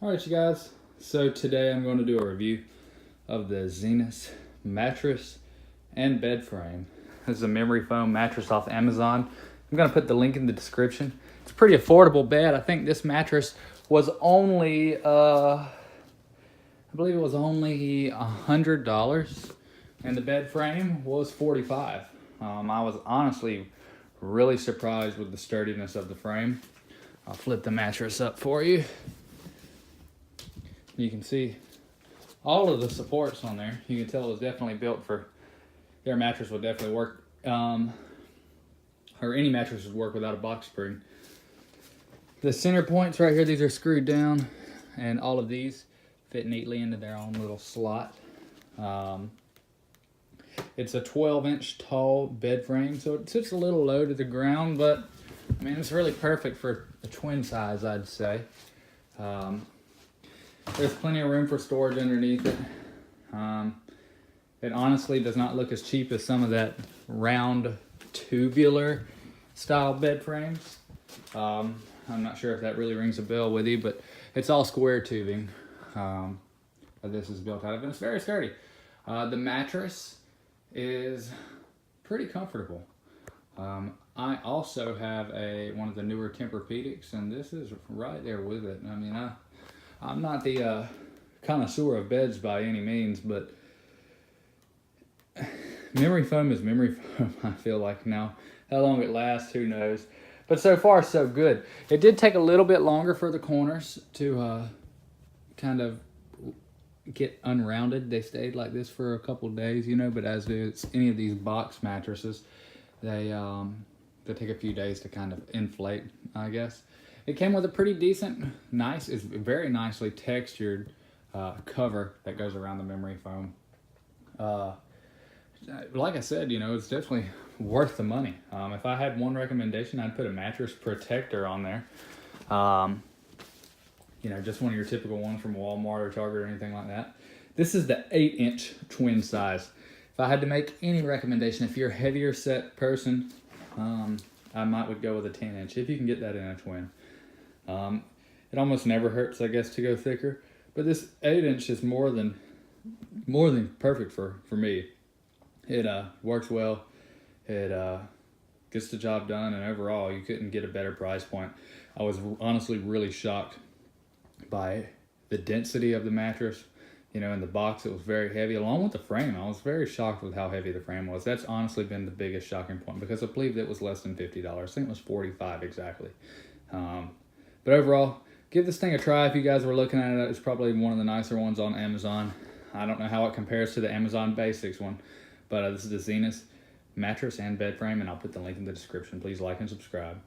All right, you guys. So today I'm going to do a review of the Zinus mattress and bed frame. This is a memory foam mattress off Amazon. I'm going to put the link in the description. It's a pretty affordable bed. I think this mattress was only, I believe it was only $100, and the bed frame was $45. I was honestly really surprised with the sturdiness of the frame. I'll flip the mattress up for you. You can see all of the supports on there. You can tell it was definitely built for, their mattress would definitely work, or any mattress would work without a box spring. The center points right here, these are screwed down, and all of these fit neatly into their own little slot. It's a 12-inch tall bed frame, so it sits a little low to the ground, but I mean, it's really perfect for a twin size, I'd say. There's plenty of room for storage underneath it. It honestly does not look as cheap as some of that round tubular style bed frames. I'm not sure if that really rings a bell with you, but it's all square tubing that this is built out of, and it's very sturdy. The mattress is pretty comfortable. I also have one of the newer Tempur-Pedics, and this is right there with it. I mean, I'm not the connoisseur of beds by any means, but memory foam is memory foam, I feel like now. How long it lasts, who knows. But so far, so good. It did take a little bit longer for the corners to kind of get unrounded. They stayed like this for a couple days, you know, but as it's any of these box mattresses, they take a few days to kind of inflate, I guess. It came with a pretty decent, it's very nicely textured cover that goes around the memory foam. Like I said, you know, it's definitely worth the money. If I had one recommendation, I'd put a mattress protector on there. You know, just one of your typical ones from Walmart or Target or anything like that. This is the 8-inch twin size. If I had to make any recommendation, if you're a heavier set person, I would go with a 10-inch if you can get that in a twin. It almost never hurts, I guess, to go thicker, but this 8-inch is more than perfect for me. It works well. It gets the job done, and overall, you couldn't get a better price point. I was honestly really shocked by the density of the mattress. You know, in the box, it was very heavy, along with the frame. I was very shocked with how heavy the frame was. That's honestly been the biggest shocking point, because I believe it was less than $50. I think it was $45 exactly. But overall, give this thing a try if you guys were looking at it. It's probably one of the nicer ones on Amazon. I don't know how it compares to the Amazon Basics one, but this is the Zinus mattress and bed frame, and I'll put the link in the description. Please like and subscribe.